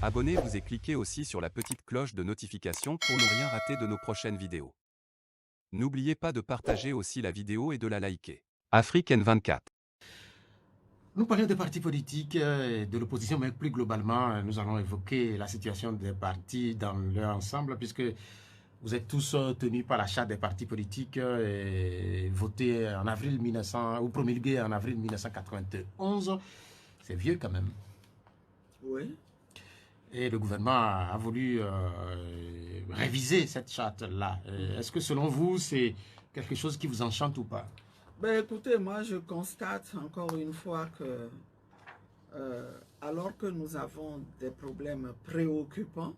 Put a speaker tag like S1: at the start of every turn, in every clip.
S1: Abonnez-vous et cliquez aussi sur la petite cloche de notification pour ne rien rater de nos prochaines vidéos. N'oubliez pas de partager aussi la vidéo et de la liker. Afrique N24.
S2: Nous parlons des partis politiques et de l'opposition, mais plus globalement, nous allons évoquer la situation des partis dans leur ensemble, puisque vous êtes tous tenus par la charte des partis politiques et votés en avril 1900, ou promulgués en avril 1991. C'est vieux quand même.
S3: Oui.
S2: Et le gouvernement a voulu réviser cette charte-là. Est-ce que selon vous, c'est quelque chose qui vous enchante ou pas?
S3: Ben écoutez, moi je constate encore une fois que alors que nous avons des problèmes préoccupants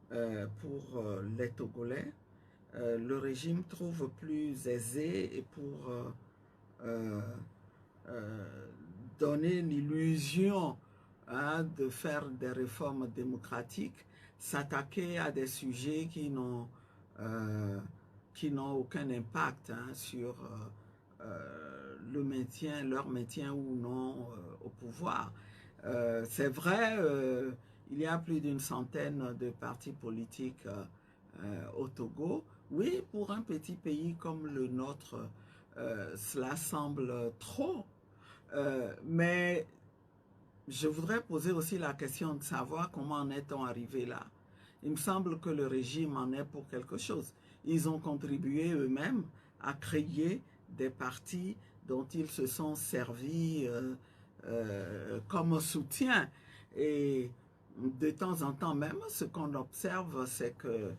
S3: pour les Togolais, le régime trouve plus aisé et pour donner l'illusion de faire des réformes démocratiques, s'attaquer à des sujets qui n'ont aucun impact sur leur maintien ou non au pouvoir. C'est vrai, il y a plus d'une centaine de partis politiques au Togo. Oui, pour un petit pays comme le nôtre, cela semble trop. Mais je voudrais poser aussi la question de savoir comment en est-on arrivé là. Il me semble que le régime en est pour quelque chose. Ils ont contribué eux-mêmes à créer des partis dont ils se sont servis comme soutien. Et de temps en temps même, ce qu'on observe, c'est que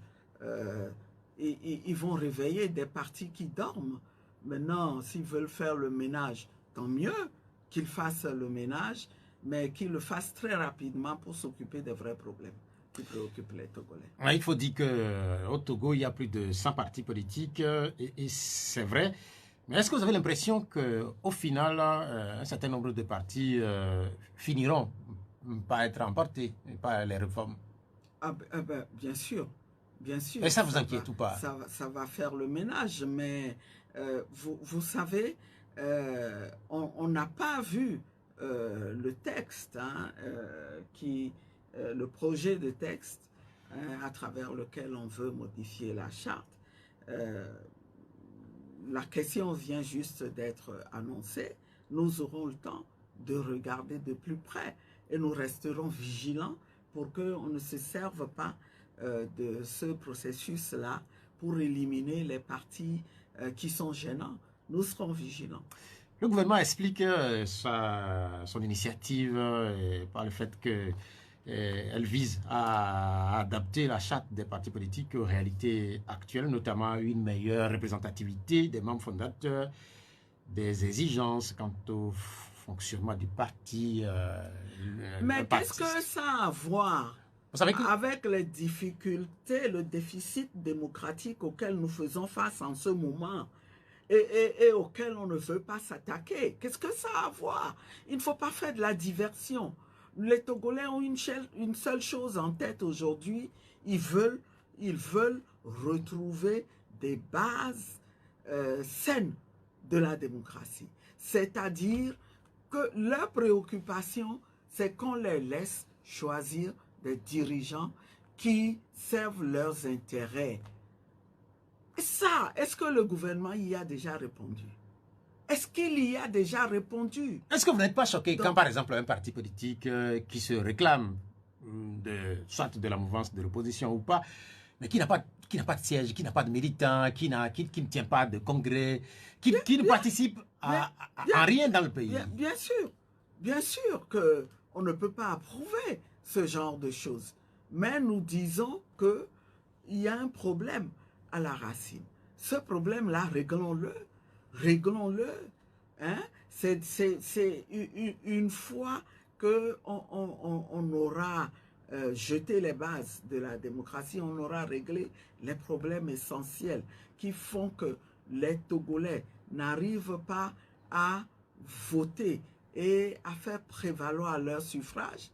S3: ils vont réveiller des partis qui dorment. Maintenant, s'ils veulent faire le ménage, tant mieux qu'ils fassent le ménage, mais qu'ils le fassent très rapidement pour s'occuper des vrais problèmes qui préoccupent les Togolais.
S2: Il faut dire qu'au Togo, il y a plus de 100 partis politiques, et c'est vrai. Mais est-ce que vous avez l'impression qu'au final, un certain nombre de partis finiront par être emportés par les réformes?
S3: Ben, bien sûr, bien sûr.
S2: Et ça vous inquiète ou pas?
S3: Ça va faire le ménage, mais vous savez, on n'a pas vu le texte, le projet de texte à travers lequel on veut modifier la charte. La question vient juste d'être annoncée. Nous aurons le temps de regarder de plus près et nous resterons vigilants pour qu'on ne se serve pas de ce processus-là pour éliminer les partis qui sont gênants. Nous serons vigilants.
S2: Le gouvernement explique son initiative par le fait qu'elle vise à adapter la charte des partis politiques aux réalités actuelles, notamment une meilleure représentativité des membres fondateurs, des exigences quant au fonctionnement du parti.
S3: Mais qu'est-ce que ça a à voir avec les difficultés, le déficit démocratique auquel nous faisons face en ce moment et auquel on ne veut pas s'attaquer? Qu'est-ce que ça a à voir? Il ne faut pas faire de la diversion. Les Togolais ont une seule chose en tête aujourd'hui. Ils veulent retrouver des bases saines de la démocratie. C'est-à-dire que leur préoccupation, c'est qu'on les laisse choisir des dirigeants qui servent leurs intérêts. Et ça, est-ce que le gouvernement y a déjà répondu? Est-ce qu'il y a déjà répondu?
S2: Est-ce que vous n'êtes pas choqué quand, par exemple, un parti politique qui se réclame soit de la mouvance de l'opposition ou pas, mais qui n'a pas de siège, qui n'a pas de militants, qui ne tient pas de congrès, qui ne participe à rien dans le pays?
S3: Bien sûr qu'on ne peut pas approuver ce genre de choses. Mais nous disons qu'il y a un problème à la racine. Ce problème-là, réglons-le. Réglons-le. Hein? C'est une fois qu'on aura jeté les bases de la démocratie, on aura réglé les problèmes essentiels qui font que les Togolais n'arrivent pas à voter et à faire prévaloir leur suffrage.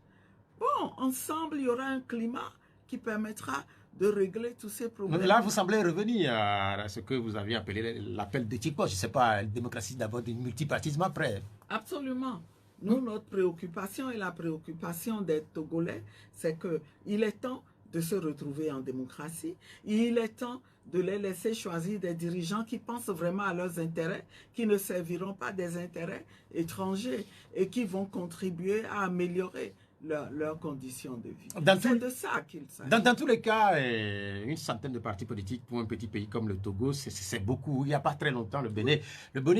S3: Bon, ensemble, il y aura un climat qui permettra de régler tous ces problèmes.
S2: Là, vous semblez revenir à ce que vous aviez appelé l'appel de Tipo. Je ne sais pas, la démocratie d'abord du multipartisme après.
S3: Absolument. Nous, notre préoccupation et la préoccupation des Togolais, c'est qu'il est temps de se retrouver en démocratie. Il est temps de les laisser choisir des dirigeants qui pensent vraiment à leurs intérêts, qui ne serviront pas des intérêts étrangers et qui vont contribuer à améliorer leurs conditions de vie. C'est de ça qu'il s'agit.
S2: Dans tous les cas, une centaine de partis politiques pour un petit pays comme le Togo, c'est beaucoup. Il n'y a pas très longtemps, le Bénin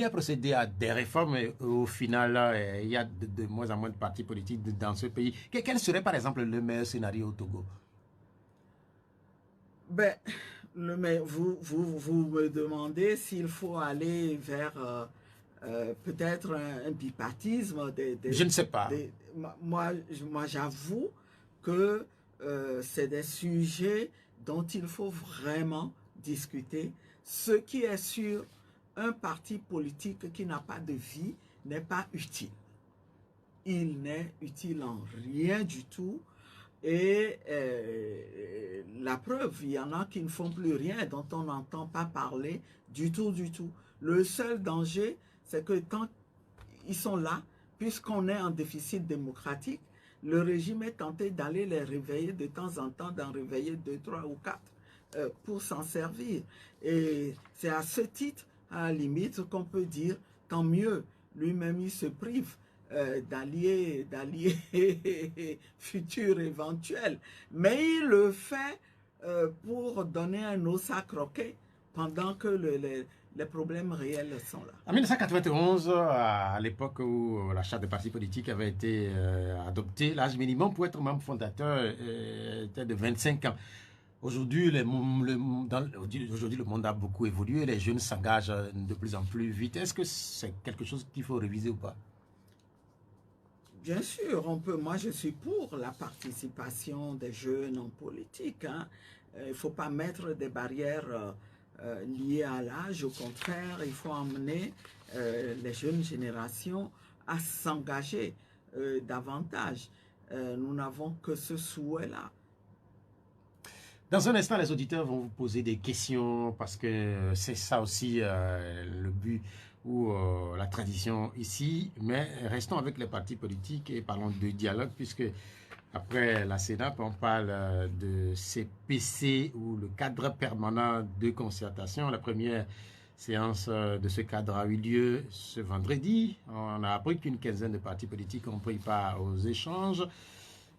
S2: a procédé à des réformes et au final, il y a de moins en moins de partis politiques dans ce pays. Quel serait par exemple le meilleur scénario au Togo?
S3: Ben, mais vous me demandez s'il faut aller vers peut-être un bipartisme.
S2: Je ne sais pas.
S3: Moi j'avoue que c'est des sujets dont il faut vraiment discuter. Ce qui est sûr, un parti politique qui n'a pas de vie n'est pas utile. Il n'est utile en rien du tout. Et la preuve, il y en a qui ne font plus rien, dont on n'entend pas parler du tout, du tout. Le seul danger, c'est que quand ils sont là, puisqu'on est en déficit démocratique, le régime est tenté d'aller les réveiller de temps en temps, d'en réveiller 2, 3 ou 4 pour s'en servir. Et c'est à ce titre, à la limite, qu'on peut dire, tant mieux, lui-même il se prive d'alliés futurs éventuels. Mais il le fait pour donner un os à croquer pendant que les problèmes réels sont là.
S2: En 1991, à l'époque où la charte des partis politiques avait été adoptée, l'âge minimum pour être membre fondateur était de 25 ans. Aujourd'hui, le monde a beaucoup évolué, les jeunes s'engagent de plus en plus vite. Est-ce que c'est quelque chose qu'il faut réviser ou pas?
S3: Bien sûr, on peut. Moi, je suis pour la participation des jeunes en politique. Hein. Il ne faut pas mettre des barrières liées à l'âge. Au contraire, il faut emmener les jeunes générations à s'engager davantage. Nous n'avons que ce souhait-là.
S2: Dans un instant, les auditeurs vont vous poser des questions parce que c'est ça aussi le but ou la tradition ici. Mais restons avec les partis politiques et parlons de dialogue puisque après la CENAP, on parle de CPC ou le cadre permanent de concertation. La première séance de ce cadre a eu lieu ce vendredi. On a appris qu'une quinzaine de partis politiques ont pris part aux échanges.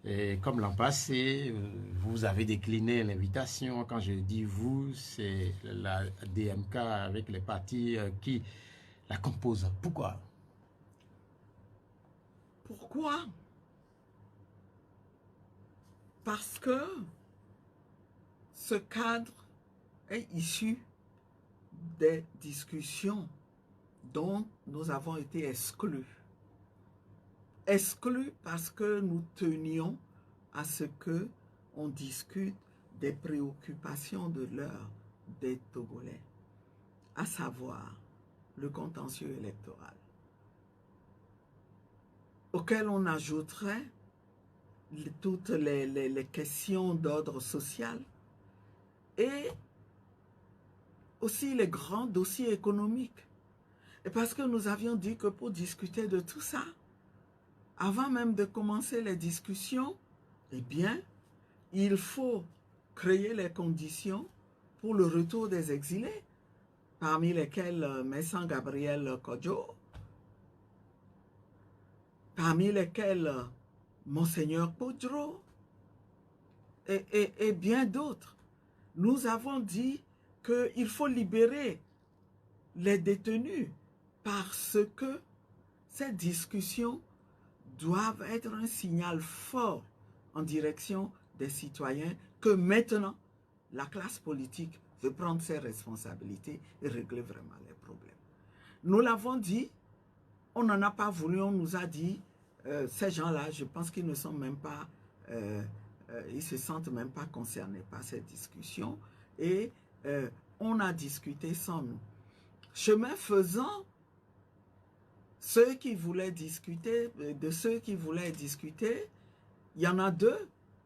S2: Et comme l'an passé, vous avez décliné l'invitation. Quand je dis vous, c'est la DMK avec les partis qui la composent. Pourquoi?
S3: Pourquoi? Parce que ce cadre est issu des discussions dont nous avons été exclus. Exclus parce que nous tenions à ce que on discute des préoccupations de l'heure des Togolais, à savoir le contentieux électoral, auquel on ajouterait toutes les questions d'ordre social et aussi les grands dossiers économiques. Et parce que nous avions dit que pour discuter de tout ça, avant même de commencer les discussions, eh bien, il faut créer les conditions pour le retour des exilés, parmi lesquels Messan Gabriel Kodjo, parmi lesquels Monseigneur Podro et bien d'autres. Nous avons dit qu'il faut libérer les détenus parce que ces discussions doivent être un signal fort en direction des citoyens que maintenant, la classe politique veut prendre ses responsabilités et régler vraiment les problèmes. Nous l'avons dit, on n'en a pas voulu, on nous a dit, ces gens-là, je pense qu'ils ne sont même pas, ils se sentent même pas concernés par cette discussion et on a discuté sans nous. Chemin faisant, ceux qui voulaient discuter, de ceux qui voulaient discuter, il y en a 2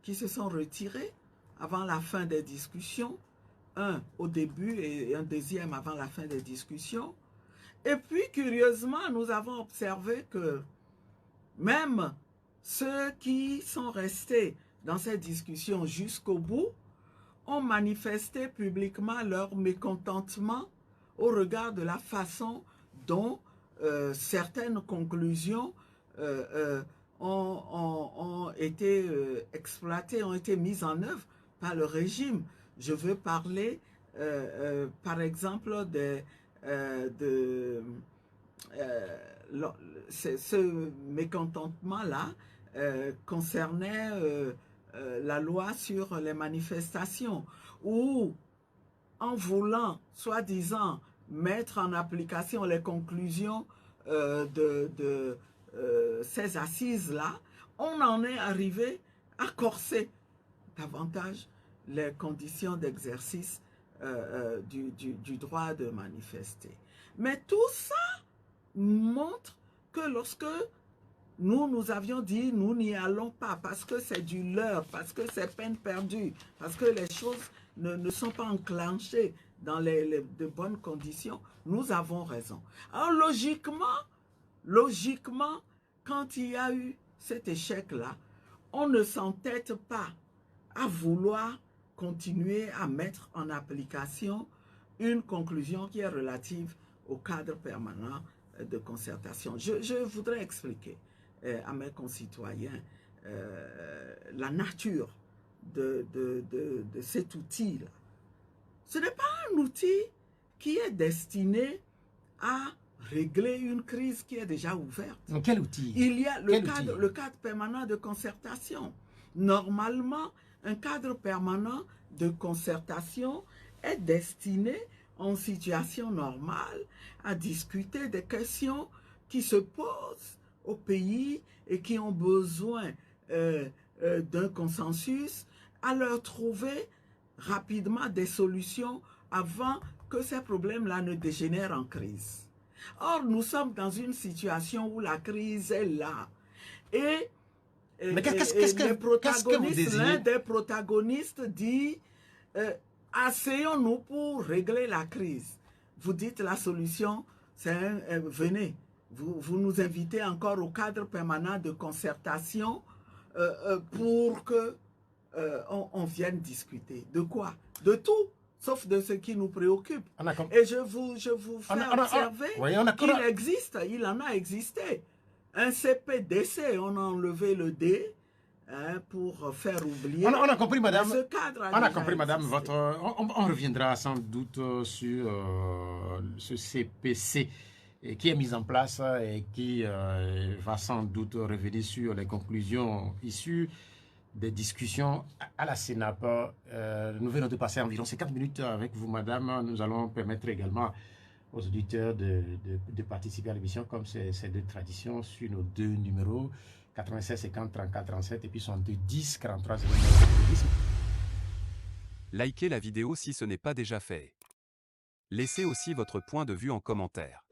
S3: qui se sont retirés avant la fin des discussions, un au début et un deuxième avant la fin des discussions. Et puis, curieusement, nous avons observé que même ceux qui sont restés dans cette discussion jusqu'au bout ont manifesté publiquement leur mécontentement au regard de la façon dont certaines conclusions ont été exploitées, ont été mises en œuvre par le régime. Je veux parler, par exemple, ce mécontentement-là concernait la loi sur les manifestations, où en voulant, soi-disant, mettre en application les conclusions de ces assises-là, on en est arrivé à corser davantage les conditions d'exercice du droit de manifester. Mais tout ça montre que lorsque nous avions dit nous n'y allons pas parce que c'est du leurre, parce que c'est peine perdue, parce que les choses ne sont pas enclenchées dans de bonnes conditions, nous avons raison. Alors logiquement, quand il y a eu cet échec-là, on ne s'entête pas à vouloir continuer à mettre en application une conclusion qui est relative au cadre permanent de concertation. Je voudrais expliquer à mes concitoyens la nature de cet outil-là. Ce n'est pas un outil qui est destiné à régler une crise qui est déjà ouverte.
S2: Donc, quel outil?
S3: Il y a le cadre permanent de concertation. Normalement, un cadre permanent de concertation est destiné en situation normale à discuter des questions qui se posent au pays et qui ont besoin d'un consensus, à leur trouver rapidement des solutions avant que ces problèmes-là ne dégénèrent en crise. Or, nous sommes dans une situation où la crise est là. Et
S2: mais qu'est-ce que vous désirez?
S3: L'un des protagonistes dit asseyons-nous pour régler la crise. Vous dites la solution, c'est venez, vous nous invitez encore au cadre permanent de concertation pour que on vienne discuter. De quoi? De tout, sauf de ce qui nous préoccupe. Et je vous fais observer qu'il existe, il en a existé. Un CPDC, on a enlevé le D pour faire oublier.
S2: On a compris, madame.
S3: Ce cadre
S2: on a compris, madame. On reviendra sans doute sur ce CPC qui est mis en place et qui va sans doute revenir sur les conclusions issues des discussions à la CENAP. Nous venons de passer environ 50 minutes avec vous, madame. Nous allons permettre également aux auditeurs de participer à l'émission comme c'est de tradition sur nos deux numéros 96 50 34 37 et puis 62 10 43 09 10.
S1: Likez la vidéo si ce n'est pas déjà fait. Laissez aussi votre point de vue en commentaire.